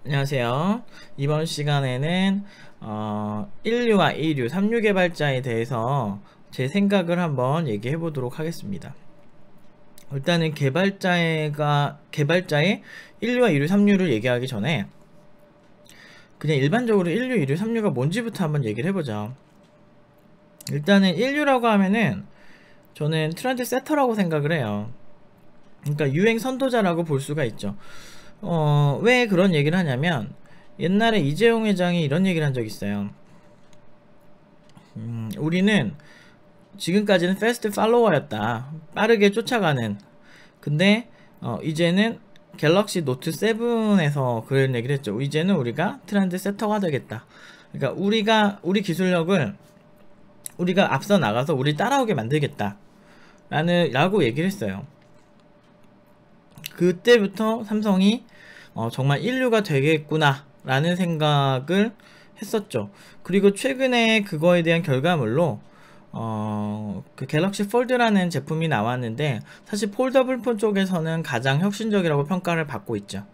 안녕하세요. 이번 시간에는 1류와 2류, 3류 개발자에 대해서 제 생각을 한번 얘기해 보도록 하겠습니다. 일단은 개발자의 1류와 2류, 3류를 얘기하기 전에 그냥 일반적으로 1류, 2류, 3류가 뭔지부터 한번 얘기를 해보죠. 일단은 1류라고 하면은 저는 트렌드 세터라고 생각을 해요. 그러니까 유행 선도자라고 볼 수가 있죠. 왜 그런 얘기를 하냐면 옛날에 이재용 회장이 이런 얘기를 한 적이 있어요. 우리는 지금까지는 패스트 팔로워였다. 빠르게 쫓아가는. 근데 이제는 갤럭시 노트 7에서 그런 얘기를 했죠. 이제는 우리가 트렌드 세터가 되겠다. 그러니까 우리 기술력을 우리가 앞서 나가서 우리 따라오게 만들겠다. 라고 얘기를 했어요. 그때부터 삼성이 정말 인류가 되겠구나 라는 생각을 했었죠. 그리고 최근에 그거에 대한 결과물로 그 갤럭시 폴드라는 제품이 나왔는데 사실 폴더블 폰 쪽에서는 가장 혁신적이라고 평가를 받고 있죠.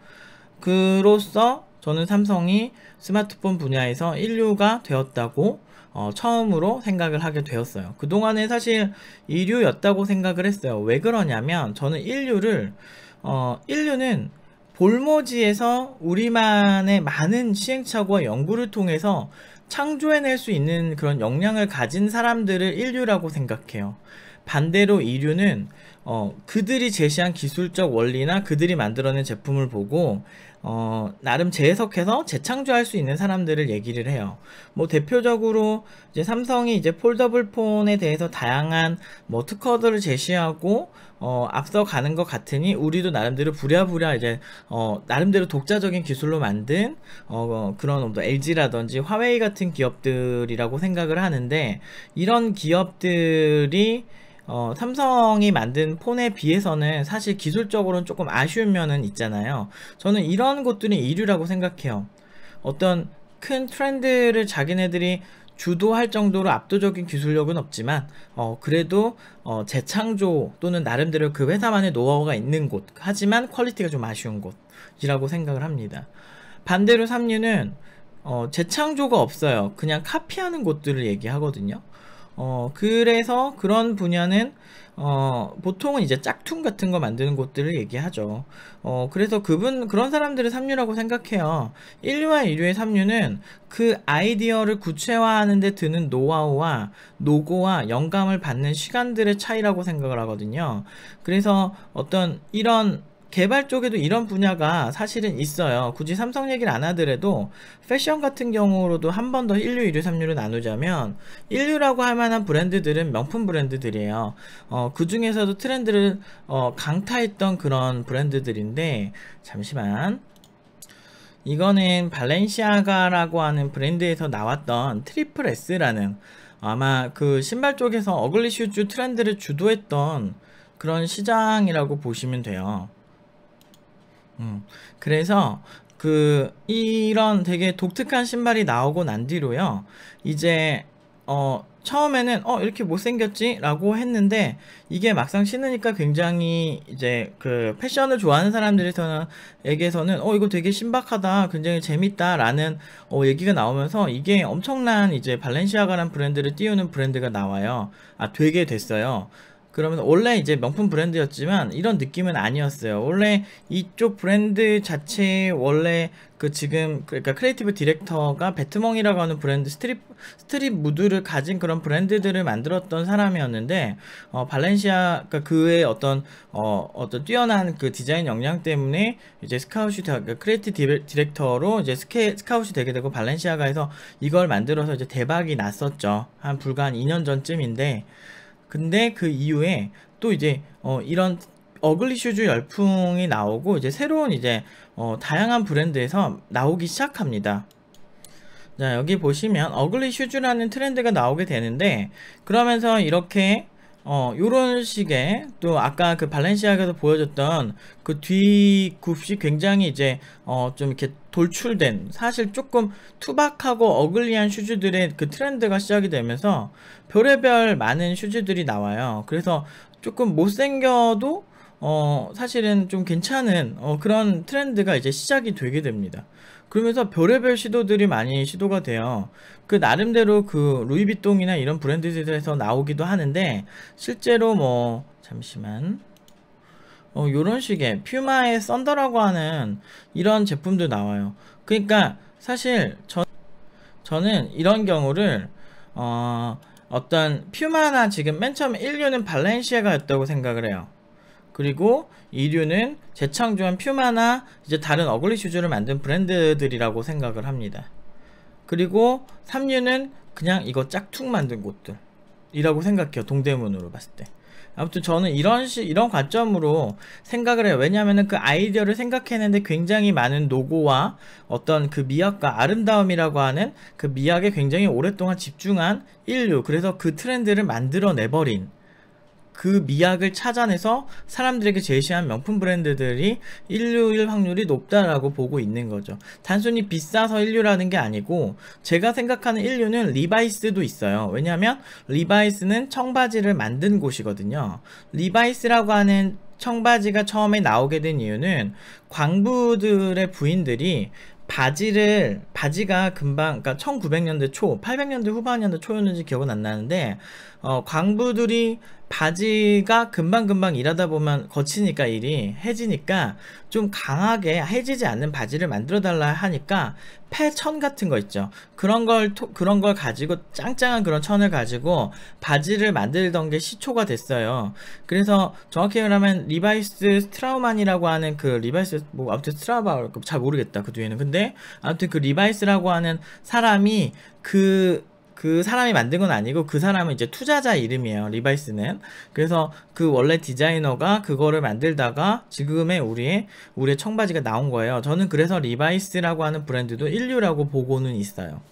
그로써 저는 삼성이 스마트폰 분야에서 인류가 되었다고 처음으로 생각을 하게 되었어요. 그동안에 사실 2류였다고 생각을 했어요. 왜 그러냐면 저는 인류는 볼모지에서 우리만의 많은 시행착오와 연구를 통해서 창조해낼 수 있는 그런 역량을 가진 사람들을 인류라고 생각해요. 반대로 2류는 그들이 제시한 기술적 원리나 그들이 만들어낸 제품을 보고 나름 재해석해서 재창조할 수 있는 사람들을 얘기를 해요. 뭐 대표적으로 이제 삼성이 이제 폴더블 폰에 대해서 다양한 뭐 특허들을 제시하고 앞서 가는 것 같으니 우리도 나름대로 부랴부랴 이제 나름대로 독자적인 기술로 만든 그런 뭐 LG라든지 화웨이 같은 기업들이라고 생각을 하는데 이런 기업들이 삼성이 만든 폰에 비해서는 사실 기술적으로는 조금 아쉬운 면은 있잖아요. 저는 이런 것들이 이류라고 생각해요. 어떤 큰 트렌드를 자기네들이 주도할 정도로 압도적인 기술력은 없지만 그래도 재창조 또는 나름대로 그 회사만의 노하우가 있는 곳, 하지만 퀄리티가 좀 아쉬운 곳이라고 생각을 합니다. 반대로 3류는 재창조가 없어요. 그냥 카피하는 곳들을 얘기하거든요. 그래서 그런 분야는 보통은 이제 짝퉁 같은 거 만드는 곳들을 얘기하죠. 그래서 그런 사람들을 3류라고 생각해요. 1류와 2류의 3류는 그 아이디어를 구체화하는 데 드는 노하우와 노고와 영감을 받는 시간들의 차이라고 생각을 하거든요. 그래서 어떤 이런 개발 쪽에도 이런 분야가 사실은 있어요. 굳이 삼성 얘기를 안 하더라도 패션 같은 경우로도 한 번 더 1류, 2류, 3류로 나누자면 1류라고 할 만한 브랜드들은 명품 브랜드들이에요. 그 중에서도 트렌드를 강타했던 그런 브랜드들인데 잠시만, 이거는 발렌시아가라고 하는 브랜드에서 나왔던 트리플 S라는 아마 그 신발 쪽에서 어글리 슈즈 트렌드를 주도했던 그런 시장이라고 보시면 돼요. 그래서 이런 되게 독특한 신발이 나오고 난 뒤로요, 이제 처음에는 이렇게 못생겼지? 라고 했는데 이게 막상 신으니까 굉장히 이제 그 패션을 좋아하는 사람들에게서는 이거 되게 신박하다, 굉장히 재밌다 라는 얘기가 나오면서 이게 엄청난 이제 발렌시아가라는 브랜드를 띄우는 브랜드가 나와요. 되게 됐어요. 그러면 원래 이제 명품 브랜드였지만 이런 느낌은 아니었어요. 원래 이쪽 브랜드 자체 원래 그러니까 크리에이티브 디렉터가 배트멍이라고 하는 브랜드 스트릿 무드를 가진 그런 브랜드들을 만들었던 사람이었는데 발렌시아, 그의 어떤 뛰어난 그 디자인 역량 때문에 이제 크리에이티브 디렉터로 이제 스카웃이 되게 되고 발렌시아가에서 이걸 만들어서 이제 대박이 났었죠. 불과 한 2년 전쯤인데, 근데 그 이후에 또 이제 이런 어글리 슈즈 열풍이 나오고 이제 새로운 이제 다양한 브랜드에서 나오기 시작합니다. 자, 여기 보시면 어글리 슈즈라는 트렌드가 나오게 되는데, 그러면서 이렇게 요런 식의, 또 아까 그 발렌시아가에서 보여줬던 그 뒤굽이 굉장히 이제 좀 이렇게 돌출된, 사실 조금 투박하고 어글리한 슈즈들의 그 트렌드가 시작이 되면서 별의별 많은 슈즈들이 나와요. 그래서 조금 못생겨도 사실은 좀 괜찮은 그런 트렌드가 이제 시작이 되게 됩니다. 그러면서 별의별 시도들이 많이 시도가 돼요. 그 나름대로 그 루이비통이나 이런 브랜드들에서 나오기도 하는데, 실제로 뭐 잠시만, 요런 식의 퓨마의 썬더라고 하는 이런 제품도 나와요. 그러니까 사실 저는 이런 경우를 어떤 퓨마나 지금 맨 처음 1류는 발렌시아가였다고 생각을 해요. 그리고 2류는 재창조한 퓨마나 이제 다른 어글리 슈즈를 만든 브랜드들이라고 생각을 합니다. 그리고 3류는 그냥 이거 짝퉁 만든 곳들이라고 생각해요. 동대문으로 봤을 때. 아무튼 저는 이런 관점으로 생각을 해요. 왜냐하면 그 아이디어를 생각했는데 굉장히 많은 노고와 어떤 그 미학과 아름다움이라고 하는 그 미학에 굉장히 오랫동안 집중한 인류, 그래서 그 트렌드를 만들어내버린 그 미학을 찾아내서 사람들에게 제시한 명품 브랜드들이 인류일 확률이 높다라고 보고 있는 거죠. 단순히 비싸서 인류라는 게 아니고, 제가 생각하는 인류는 리바이스도 있어요. 왜냐하면 리바이스는 청바지를 만든 곳이거든요. 리바이스라고 하는 청바지가 처음에 나오게 된 이유는 광부들의 부인들이 바지가 금방, 그러니까 1900년대 초, 800년대 후반년대 초였는지 기억은 안 나는데, 광부들이 바지가 금방금방 일하다 보면 거치니까, 일이 해지니까 좀 강하게 해지지 않는 바지를 만들어 달라 하니까 폐천 같은 거 있죠. 그런 걸 가지고, 짱짱한 그런 천을 가지고 바지를 만들던 게 시초가 됐어요. 그래서 정확히 말하면 리바이스 스트라우만이라고 하는 그 리바이스, 뭐 아무튼 스트라바 잘 모르겠다 그 뒤에는. 근데 아무튼 그 리바이스라고 하는 사람이 그 사람이 만든 건 아니고, 그 사람은 이제 투자자 이름이에요, 리바이스는. 그래서 그 원래 디자이너가 그거를 만들다가 지금의 우리의 청바지가 나온 거예요. 저는 그래서 리바이스라고 하는 브랜드도 인류라고 보고는 있어요.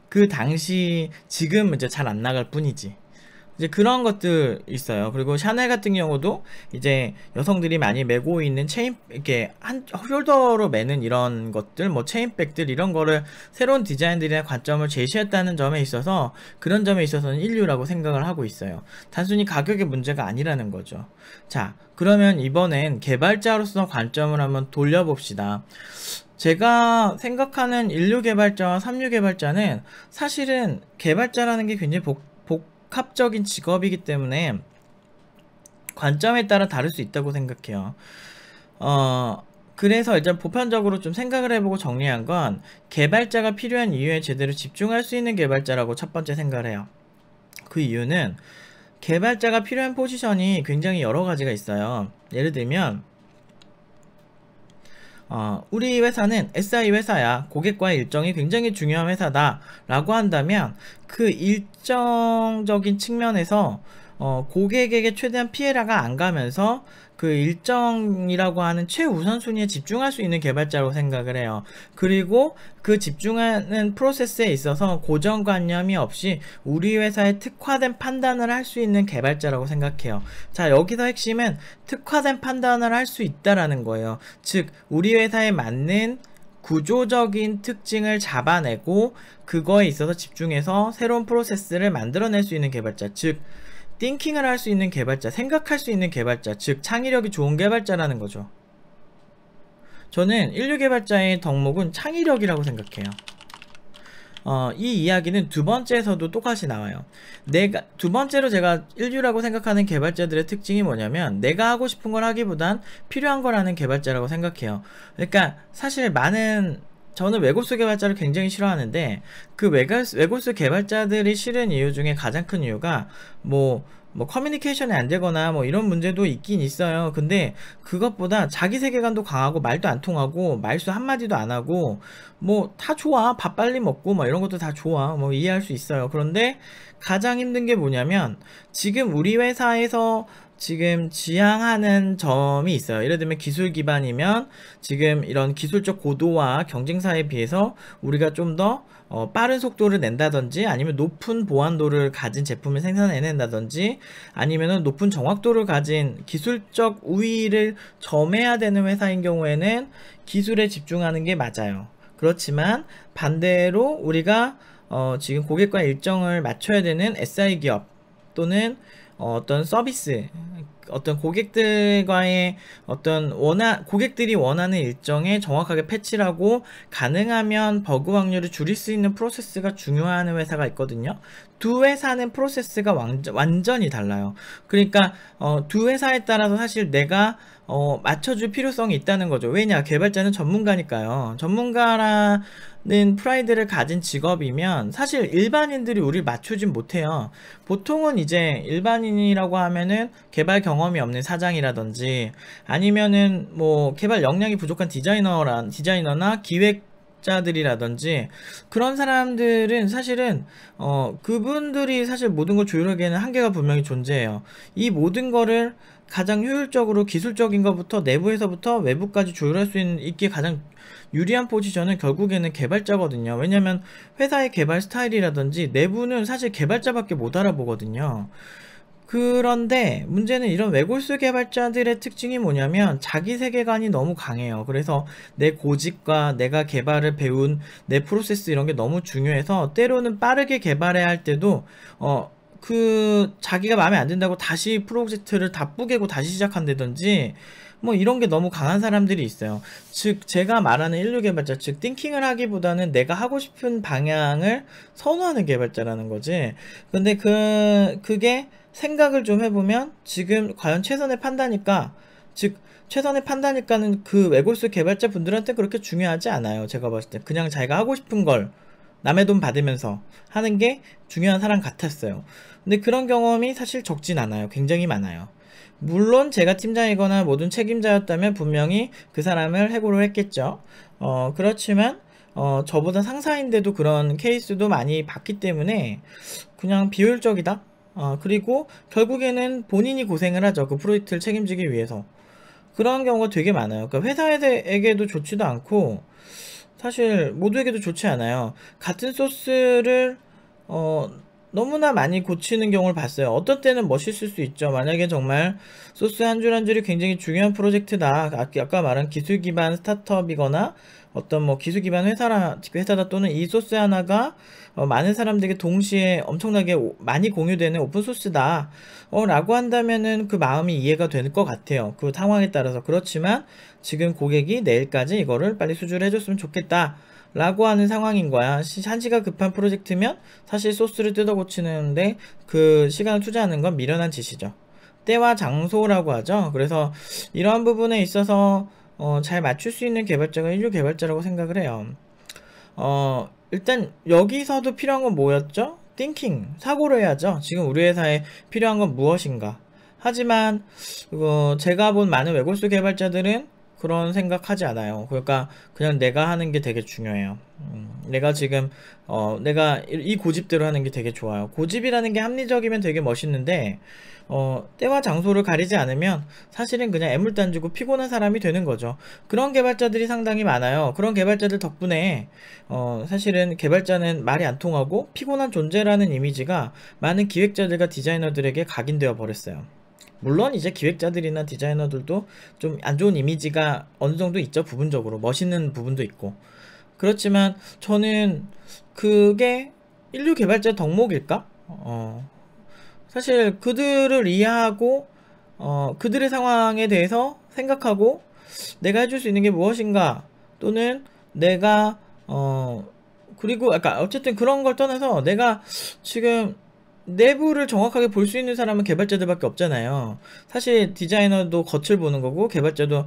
그 당시, 지금 이제 잘 안 나갈 뿐이지. 이제 그런 것들 있어요. 그리고 샤넬 같은 경우도 이제 여성들이 많이 메고 있는 체인, 이렇게 숄더로 매는 이런 것들, 뭐 체인백들, 이런 거를 새로운 디자인들이나 관점을 제시했다는 점에 있어서, 그런 점에 있어서는 인류라고 생각을 하고 있어요. 단순히 가격의 문제가 아니라는 거죠. 자, 그러면 이번엔 개발자로서 관점을 한번 돌려봅시다. 제가 생각하는 1류 개발자와 3류 개발자는 사실은 개발자라는 게 굉장히 복합적인 직업이기 때문에 관점에 따라 다를 수 있다고 생각해요. 그래서 일단 보편적으로 좀 생각을 해보고 정리한 건, 개발자가 필요한 이유에 제대로 집중할 수 있는 개발자라고 첫 번째 생각을 해요. 그 이유는 개발자가 필요한 포지션이 굉장히 여러 가지가 있어요. 예를 들면 우리 회사는 SI 회사야, 고객과의 일정이 굉장히 중요한 회사다 라고 한다면, 그 일정적인 측면에서 고객에게 최대한 피해가 안 가면서 그 일정이라고 하는 최우선순위에 집중할 수 있는 개발자라고 생각을 해요. 그리고 그 집중하는 프로세스에 있어서 고정관념이 없이 우리 회사에 특화된 판단을 할 수 있는 개발자라고 생각해요. 자, 여기서 핵심은 특화된 판단을 할 수 있다라는 거예요. 즉, 우리 회사에 맞는 구조적인 특징을 잡아내고 그거에 있어서 집중해서 새로운 프로세스를 만들어낼 수 있는 개발자, 즉 띵킹을 할 수 있는 개발자, 생각할 수 있는 개발자, 즉 창의력이 좋은 개발자라는 거죠. 저는 인류 개발자의 덕목은 창의력이라고 생각해요. 이 이야기는 두 번째에서도 똑같이 나와요. 두 번째로 제가 인류라고 생각하는 개발자들의 특징이 뭐냐면, 내가 하고 싶은 걸 하기보단 필요한 걸 하는 개발자라고 생각해요. 그러니까 사실 저는 외골수 개발자를 굉장히 싫어하는데, 그 외골수 개발자들이 싫은 이유 중에 가장 큰 이유가 뭐 커뮤니케이션이 안 되거나 뭐 이런 문제도 있긴 있어요. 근데 그것보다 자기 세계관도 강하고 말도 안 통하고 말수 한마디도 안 하고 뭐 다 좋아, 밥 빨리 먹고 뭐 이런 것도 다 좋아, 뭐 이해할 수 있어요. 그런데 가장 힘든 게 뭐냐면, 지금 우리 회사에서 지금 지향하는 점이 있어요. 예를 들면 기술 기반이면 지금 이런 기술적 고도와 경쟁사에 비해서 우리가 좀 더 빠른 속도를 낸다든지, 아니면 높은 보안도를 가진 제품을 생산해낸다든지, 아니면은 높은 정확도를 가진 기술적 우위를 점해야 되는 회사인 경우에는 기술에 집중하는 게 맞아요. 그렇지만 반대로 우리가 지금 고객과 일정을 맞춰야 되는 SI 기업 또는 어떤 서비스, 어떤 고객들과의 어떤 고객들이 원하는 일정에 정확하게 패치를 하고 가능하면 버그 확률을 줄일 수 있는 프로세스가 중요한 회사가 있거든요. 두 회사는 프로세스가 완전히 달라요. 그러니까 두 회사에 따라서 사실 내가 맞춰줄 필요성이 있다는 거죠. 왜냐? 개발자는 전문가니까요. 전문가라는 프라이드를 가진 직업이면 사실 일반인들이 우리를 맞추진 못해요. 보통은 이제 일반인이라고 하면은 개발 경험이 없는 사장이라든지 아니면은 뭐 개발 역량이 부족한 디자이너나 기획자들이라든지 그런 사람들은 사실은 그분들이 사실 모든 걸 조율하기에는 한계가 분명히 존재해요. 이 모든 거를 가장 효율적으로 기술적인 것부터 내부에서부터 외부까지 조율할 수 있게 가장 유리한 포지션은 결국에는 개발자거든요. 왜냐면 회사의 개발 스타일이라든지 내부는 사실 개발자밖에 못 알아보거든요. 그런데 문제는 이런 외골수 개발자들의 특징이 뭐냐면 자기 세계관이 너무 강해요. 그래서 내 고집과 내가 개발을 배운 내 프로세스 이런 게 너무 중요해서 때로는 빠르게 개발해야 할 때도 자기가 마음에 안 든다고 다시 프로젝트를 다 뿌개고 다시 시작한다든지 뭐 이런 게 너무 강한 사람들이 있어요. 즉 제가 말하는 인류 개발자, 즉 띵킹을 하기보다는 내가 하고 싶은 방향을 선호하는 개발자라는 거지. 근데 그게 생각을 좀 해보면 지금 과연 최선의 판단일까? 즉 최선의 판단일까는 그 외골수 개발자 분들한테 그렇게 중요하지 않아요. 제가 봤을 때 그냥 자기가 하고 싶은 걸 남의 돈 받으면서 하는 게 중요한 사람 같았어요. 근데 그런 경험이 사실 적진 않아요. 굉장히 많아요. 물론 제가 팀장이거나 모든 책임자였다면 분명히 그 사람을 해고를 했겠죠. 그렇지만 저보다 상사인데도 그런 케이스도 많이 봤기 때문에 그냥 비효율적이다. 그리고 결국에는 본인이 고생을 하죠. 그 프로젝트를 책임지기 위해서. 그런 경우가 되게 많아요. 그러니까 회사에게도 좋지도 않고 사실 모두에게도 좋지 않아요. 같은 소스를 너무나 많이 고치는 경우를 봤어요. 어떤 때는 멋있을 수 있죠. 만약에 정말 소스 한 줄 한 줄이 굉장히 중요한 프로젝트다. 아까 말한 기술 기반 스타트업이거나 어떤 뭐 기술 기반 회사다 또는 이 소스 하나가 많은 사람들에게 동시에 엄청나게 많이 공유되는 오픈소스다 라고 한다면은 그 마음이 이해가 될 것 같아요. 그 상황에 따라서. 그렇지만 지금 고객이 내일까지 이거를 빨리 수주를 해줬으면 좋겠다 라고 하는 상황인 거야. 한시가 급한 프로젝트면 사실 소스를 뜯어 고치는데 그 시간을 투자하는 건 미련한 짓이죠. 때와 장소라고 하죠. 그래서 이러한 부분에 있어서 잘 맞출 수 있는 개발자가 인류 개발자라고 생각을 해요. 일단 여기서도 필요한 건 뭐였죠? 띵킹, 사고를 해야죠. 지금 우리 회사에 필요한 건 무엇인가. 하지만 제가 본 많은 외골수 개발자들은 그런 생각하지 않아요. 그러니까 그냥 내가 하는 게 되게 중요해요. 내가 지금 내가 이 고집대로 하는 게 되게 좋아요. 고집이라는 게 합리적이면 되게 멋있는데 때와 장소를 가리지 않으면 사실은 그냥 애물단지고 피곤한 사람이 되는 거죠. 그런 개발자들이 상당히 많아요. 그런 개발자들 덕분에 사실은 개발자는 말이 안 통하고 피곤한 존재라는 이미지가 많은 기획자들과 디자이너들에게 각인되어 버렸어요. 물론 이제 기획자들이나 디자이너들도 좀 안 좋은 이미지가 어느 정도 있죠. 부분적으로 멋있는 부분도 있고. 그렇지만 저는 그게 인류 개발자 덕목일까? 사실 그들을 이해하고 그들의 상황에 대해서 생각하고 내가 해줄 수 있는 게 무엇인가, 또는 내가 그리고 아까 어쨌든 그런 걸 떠나서 내가 지금 내부를 정확하게 볼 수 있는 사람은 개발자들밖에 없잖아요. 사실 디자이너도 겉을 보는 거고 기획자도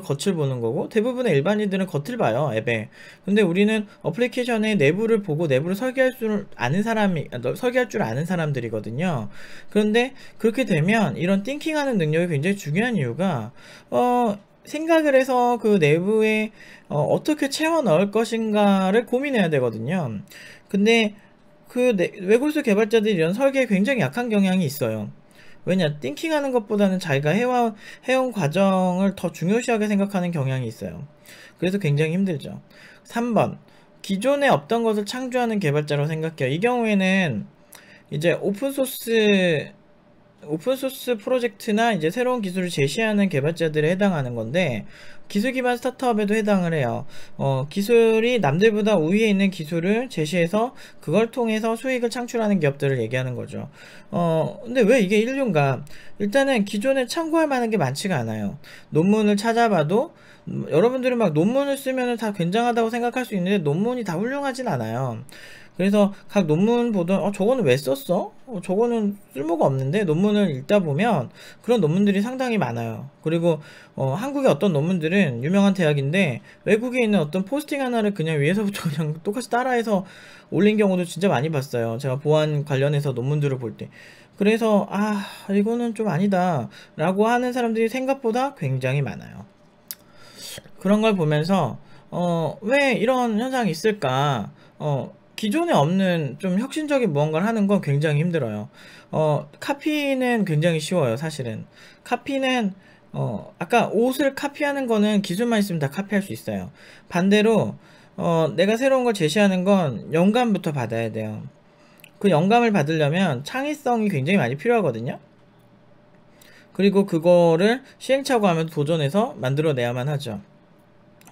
겉을 보는 거고 대부분의 일반인들은 겉을 봐요, 앱에. 근데 우리는 어플리케이션의 내부를 보고 내부를 설계할 줄 아는 사람들이거든요. 그런데 그렇게 되면 이런 띵킹하는 능력이 굉장히 중요한 이유가 생각을 해서 그 내부에 어떻게 채워 넣을 것인가를 고민해야 되거든요. 근데 외골수 개발자들이 이런 설계에 굉장히 약한 경향이 있어요. 왜냐? 띵킹하는 것보다는 자기가 해온 과정을 더 중요시하게 생각하는 경향이 있어요. 그래서 굉장히 힘들죠. 3번, 기존에 없던 것을 창조하는 개발자라고 생각해요. 이 경우에는 이제 오픈소스 오픈소스 프로젝트나 이제 새로운 기술을 제시하는 개발자들에 해당하는 건데, 기술 기반 스타트업에도 해당을 해요. 기술이 남들보다 우위에 있는 기술을 제시해서 그걸 통해서 수익을 창출하는 기업들을 얘기하는 거죠. 근데 왜 이게 인류인가? 일단은 기존에 참고할 만한 게 많지가 않아요. 논문을 찾아봐도 여러분들은 막 논문을 쓰면 다 굉장하다고 생각할 수 있는데 논문이 다 훌륭하진 않아요. 그래서 각 논문 보던 저거는 왜 썼어? 저거는 쓸모가 없는데, 논문을 읽다 보면 그런 논문들이 상당히 많아요. 그리고 한국의 어떤 논문들은 유명한 대학인데 외국에 있는 어떤 포스팅 하나를 그냥 위에서부터 그냥 똑같이 따라해서 올린 경우도 진짜 많이 봤어요. 제가 보안 관련해서 논문들을 볼 때. 그래서 이거는 좀 아니다 라고 하는 사람들이 생각보다 굉장히 많아요. 그런 걸 보면서 왜 이런 현상이 있을까? 기존에 없는 좀 혁신적인 무언가를 하는 건 굉장히 힘들어요. 카피는 굉장히 쉬워요, 사실은. 카피는 아까 옷을 카피하는 거는 기술만 있으면 다 카피할 수 있어요. 반대로 내가 새로운 걸 제시하는 건 영감부터 받아야 돼요. 그 영감을 받으려면 창의성이 굉장히 많이 필요하거든요. 그리고 그거를 시행착오하면서 도전해서 만들어내야만 하죠.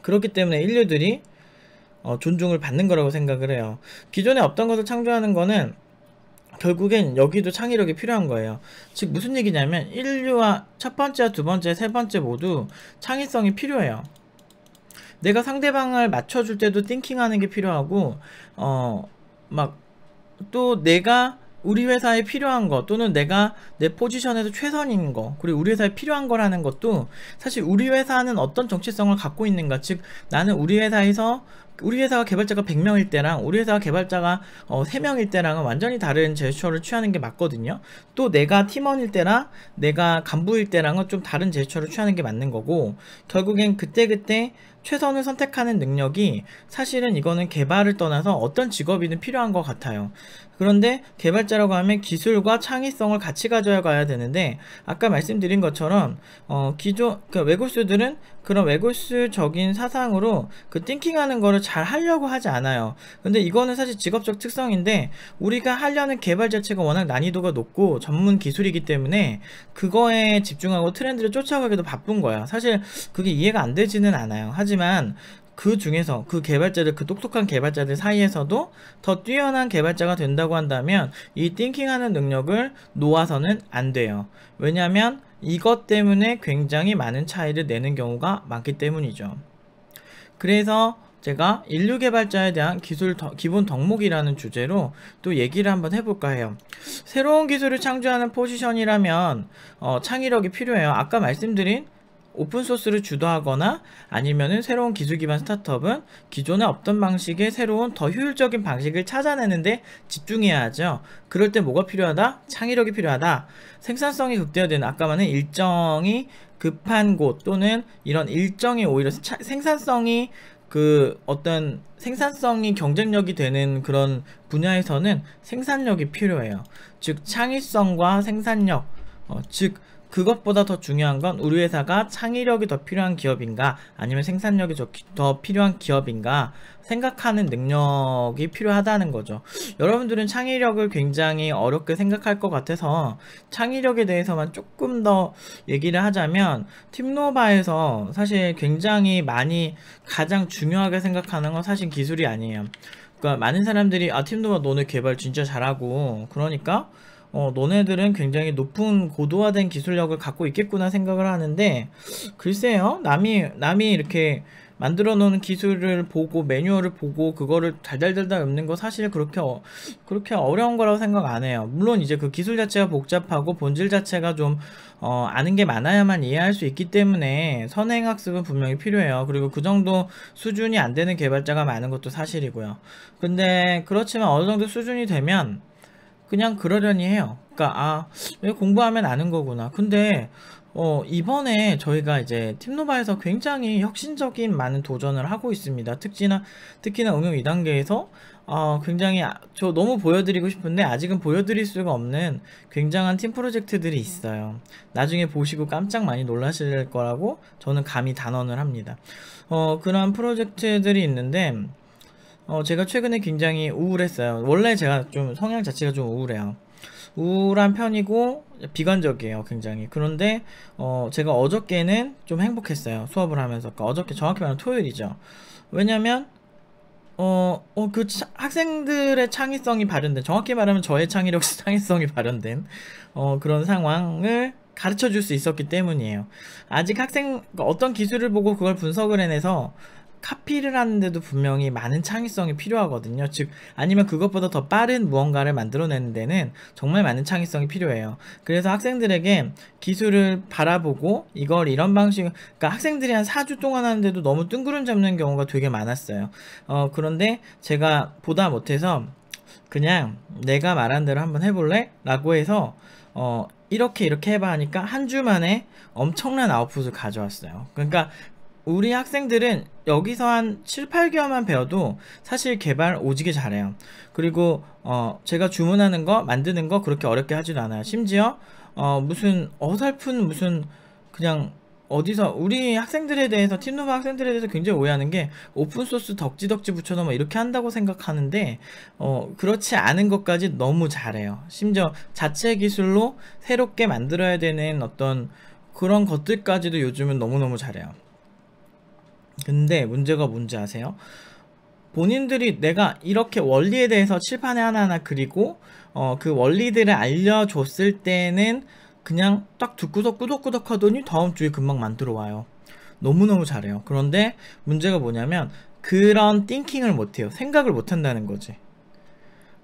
그렇기 때문에 인류들이 존중을 받는 거라고 생각을 해요. 기존에 없던 것을 창조하는 거는 결국엔 여기도 창의력이 필요한 거예요. 즉 무슨 얘기냐면 인류와 첫 번째, 두 번째, 세 번째 모두 창의성이 필요해요. 내가 상대방을 맞춰줄 때도 띵킹하는 게 필요하고 막 또 내가 우리 회사에 필요한 거, 또는 내가 내 포지션에서 최선인 거, 그리고 우리 회사에 필요한 거라는 것도 사실 우리 회사는 어떤 정체성을 갖고 있는가, 즉 나는 우리 회사가 개발자가 100명일 때랑 우리 회사가 개발자가 3명일 때랑은 완전히 다른 제스처를 취하는 게 맞거든요. 또 내가 팀원일 때랑 내가 간부일 때랑은 좀 다른 제스처를 취하는 게 맞는 거고, 결국엔 그때그때 최선을 선택하는 능력이, 사실은 이거는 개발을 떠나서 어떤 직업이든 필요한 것 같아요. 그런데 개발자라고 하면 기술과 창의성을 같이 가져가야 되는데, 아까 말씀드린 것처럼 기존 외골수들은 그런 외골수적인 사상으로 그 띵킹하는 거를 잘 하려고 하지 않아요. 근데 이거는 사실 직업적 특성인데, 우리가 하려는 개발 자체가 워낙 난이도가 높고 전문 기술이기 때문에 그거에 집중하고 트렌드를 쫓아가기도 바쁜 거야. 사실 그게 이해가 안 되지는 않아요. 하지만 그 중에서 그 개발자들, 그 똑똑한 개발자들 사이에서도 더 뛰어난 개발자가 된다고 한다면 이 띵킹하는 능력을 놓아서는 안 돼요. 왜냐하면 이것 때문에 굉장히 많은 차이를 내는 경우가 많기 때문이죠. 그래서 제가 인류 개발자에 대한 기본 덕목이라는 주제로 또 얘기를 한번 해볼까 해요. 새로운 기술을 창조하는 포지션이라면 창의력이 필요해요. 아까 말씀드린 오픈소스를 주도하거나 아니면은 새로운 기술 기반 스타트업은 기존에 없던 방식의 새로운 더 효율적인 방식을 찾아내는데 집중해야 하죠. 그럴 때 뭐가 필요하다? 창의력이 필요하다. 생산성이 극대화되는, 아까 말한 일정이 급한 곳, 또는 이런 일정이 오히려 생산성이 어떤 생산성이 경쟁력이 되는 그런 분야에서는 생산력이 필요해요. 즉 창의성과 생산력, 즉 그것보다 더 중요한 건 우리 회사가 창의력이 더 필요한 기업인가 아니면 생산력이 더 필요한 기업인가 생각하는 능력이 필요하다는 거죠. 여러분들은 창의력을 굉장히 어렵게 생각할 것 같아서 창의력에 대해서만 조금 더 얘기를 하자면, 팀노바에서 사실 굉장히 많이 가장 중요하게 생각하는 건 사실 기술이 아니에요. 그러니까 많은 사람들이 팀노바 너네 개발 진짜 잘하고 그러니까 너네들은 굉장히 높은 고도화된 기술력을 갖고 있겠구나 생각을 하는데, 글쎄요, 남이 이렇게 만들어 놓은 기술을 보고 매뉴얼을 보고 그거를 달달달달 읊는 거 사실 그렇게 어려운 거라고 생각 안 해요. 물론 이제 그 기술 자체가 복잡하고 본질 자체가 좀 아는 게 많아야만 이해할 수 있기 때문에 선행학습은 분명히 필요해요. 그리고 그 정도 수준이 안 되는 개발자가 많은 것도 사실이고요. 근데 그렇지만 어느 정도 수준이 되면 그냥 그러려니 해요. 그러니까 왜 공부하면 아는 거구나. 근데 이번에 저희가 이제 팀노바에서 굉장히 혁신적인 많은 도전을 하고 있습니다. 특히나 응용 2단계에서 굉장히 저 너무 보여드리고 싶은데 아직은 보여드릴 수가 없는 굉장한 팀 프로젝트들이 있어요. 나중에 보시고 깜짝 많이 놀라실 거라고 저는 감히 단언을 합니다. 그런 프로젝트들이 있는데 제가 최근에 굉장히 우울했어요. 원래 제가 좀 성향 자체가 좀 우울해요. 우울한 편이고 비관적이에요, 굉장히. 그런데 제가 어저께는 좀 행복했어요, 수업을 하면서. 그러니까 어저께 정확히 말하면 토요일이죠. 왜냐면 학생들의 창의성이 발현된, 정확히 말하면 저의 창의력, 창의성이 발현된, 그런 상황을 가르쳐 줄 수 있었기 때문이에요. 아직 그러니까 어떤 기술을 보고 그걸 분석을 해내서 카피를 하는데도 분명히 많은 창의성이 필요하거든요. 즉, 아니면 그것보다 더 빠른 무언가를 만들어내는 데는 정말 많은 창의성이 필요해요. 그래서 학생들에게 기술을 바라보고 이걸 이런 그러니까 학생들이 한 4주 동안 하는데도 너무 뜬구름 잡는 경우가 되게 많았어요. 그런데 제가 보다 못해서 그냥 내가 말한 대로 한번 해볼래? 라고 해서 이렇게 해봐 하니까 한 주 만에 엄청난 아웃풋을 가져왔어요. 그러니까 우리 학생들은 여기서 한 7, 8개월만 배워도 사실 개발 오지게 잘해요. 그리고 제가 주문하는 거, 만드는 거 그렇게 어렵게 하지도 않아요. 심지어 무슨 어설픈 무슨 그냥 어디서 우리 학생들에 대해서, 팀노바 학생들에 대해서 굉장히 오해하는 게 오픈소스 덕지덕지 붙여넣어 뭐 이렇게 한다고 생각하는데 그렇지 않은 것까지 너무 잘해요. 심지어 자체 기술로 새롭게 만들어야 되는 어떤 그런 것들까지도 요즘은 너무너무 잘해요. 근데 문제가 뭔지 아세요? 본인들이 내가 이렇게 원리에 대해서 칠판에 하나하나 그리고 그 원리들을 알려줬을 때는 그냥 딱 듣고서 끄덕끄덕 하더니 다음 주에 금방 만들어 와요. 너무너무 잘해요. 그런데 문제가 뭐냐면 그런 띵킹을 못해요. 생각을 못한다는 거지.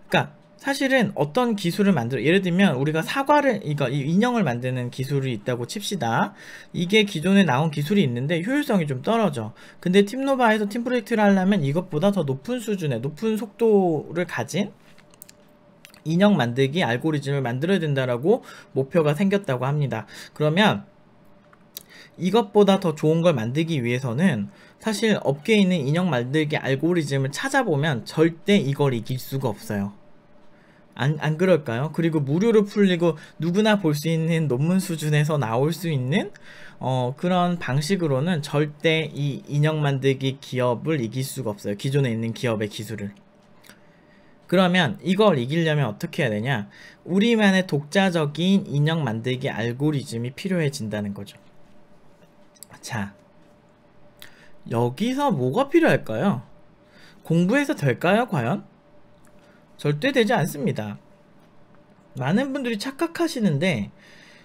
그러니까 사실은 어떤 기술을 예를 들면 우리가 이거 인형을 만드는 기술이 있다고 칩시다. 이게 기존에 나온 기술이 있는데 효율성이 좀 떨어져. 근데 팀노바에서 팀 프로젝트를 하려면 이것보다 더 높은 수준의, 높은 속도를 가진 인형 만들기 알고리즘을 만들어야 된다라고 목표가 생겼다고 합니다. 그러면 이것보다 더 좋은 걸 만들기 위해서는 사실 업계에 있는 인형 만들기 알고리즘을 찾아보면 절대 이걸 이길 수가 없어요. 안 그럴까요? 그리고 무료로 풀리고 누구나 볼 수 있는 논문 수준에서 나올 수 있는 그런 방식으로는 절대 이 인형 만들기 기업을 이길 수가 없어요. 기존에 있는 기업의 기술을. 그러면 이걸 이기려면 어떻게 해야 되냐? 우리만의 독자적인 인형 만들기 알고리즘이 필요해진다는 거죠. 자, 여기서 뭐가 필요할까요? 공부해서 될까요, 과연? 절대 되지 않습니다. 많은 분들이 착각하시는데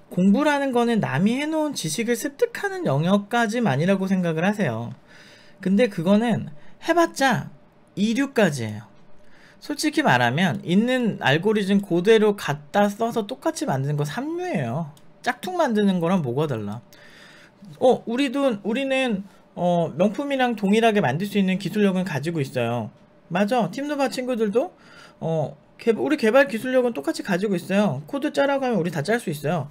공부라는 거는 남이 해놓은 지식을 습득하는 영역까지만이라고 생각을 하세요. 근데 그거는 해봤자 이류까지예요. 솔직히 말하면 있는 알고리즘 그대로 갖다 써서 똑같이 만드는 거 삼류예요. 짝퉁 만드는 거랑 뭐가 달라? 우리는 명품이랑 동일하게 만들 수 있는 기술력은 가지고 있어요. 맞아. 팀노바 친구들도 우리 개발 기술력은 똑같이 가지고 있어요. 코드 짜라고 하면 우리 다 짤 수 있어요.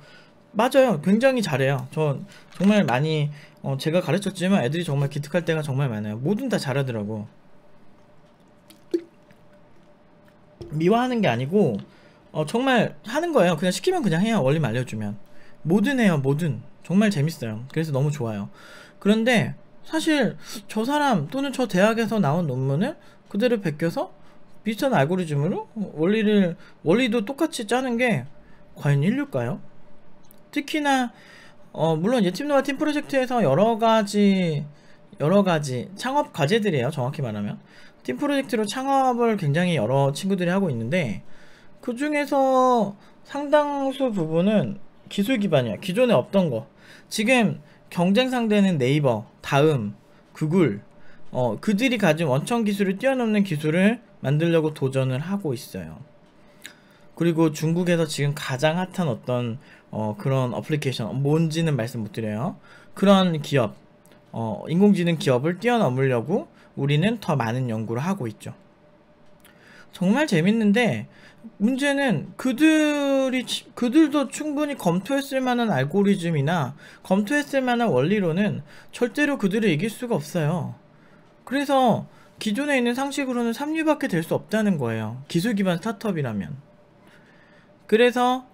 맞아요. 굉장히 잘해요. 저 정말 많이 제가 가르쳤지만 애들이 정말 기특할 때가 정말 많아요. 뭐든 다 잘하더라고. 미화하는 게 아니고 정말 하는 거예요. 그냥 시키면 그냥 해요. 원리만 알려주면. 뭐든 해요. 뭐든. 정말 재밌어요. 그래서 너무 좋아요. 그런데 사실 저 사람 또는 저 대학에서 나온 논문을 그대로 베껴서 비슷한 알고리즘으로 원리도 똑같이 짜는 게 과연 인류일까요? 특히나 물론 예팀노바 팀 프로젝트에서 여러가지 창업 과제들이에요. 정확히 말하면 팀 프로젝트로 창업을 굉장히 여러 친구들이 하고 있는데 그 중에서 상당수 부분은 기술 기반이야. 기존에 없던 거. 지금 경쟁 상대는 네이버, 다음, 구글 그들이 가진 원천 기술을 뛰어넘는 기술을 만들려고 도전을 하고 있어요. 그리고 중국에서 지금 가장 핫한 어떤 그런 어플리케이션, 뭔지는 말씀 못 드려요. 그런 기업, 인공지능 기업을 뛰어넘으려고 우리는 더 많은 연구를 하고 있죠. 정말 재밌는데 문제는 그들도 충분히 검토했을 만한 알고리즘이나 검토했을 만한 원리로는 절대로 그들을 이길 수가 없어요. 그래서 기존에 있는 상식으로는 3류밖에 될 수 없다는 거예요. 기술 기반 스타트업이라면. 그래서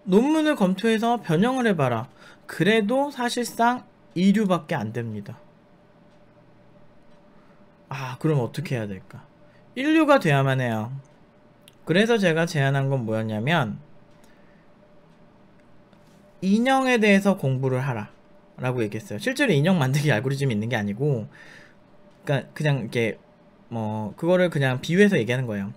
논문을 검토해서 변형을 해봐라. 그래도 사실상 2류밖에 안 됩니다. 그럼 어떻게 해야 될까? 1류가 돼야만 해요. 그래서 제가 제안한 건 뭐였냐면 인형에 대해서 공부를 하라 라고 얘기했어요. 실제로 인형 만들기 알고리즘이 있는 게 아니고, 그러니까 그냥 이렇게 뭐 그거를 그냥 비유해서 얘기하는 거예요.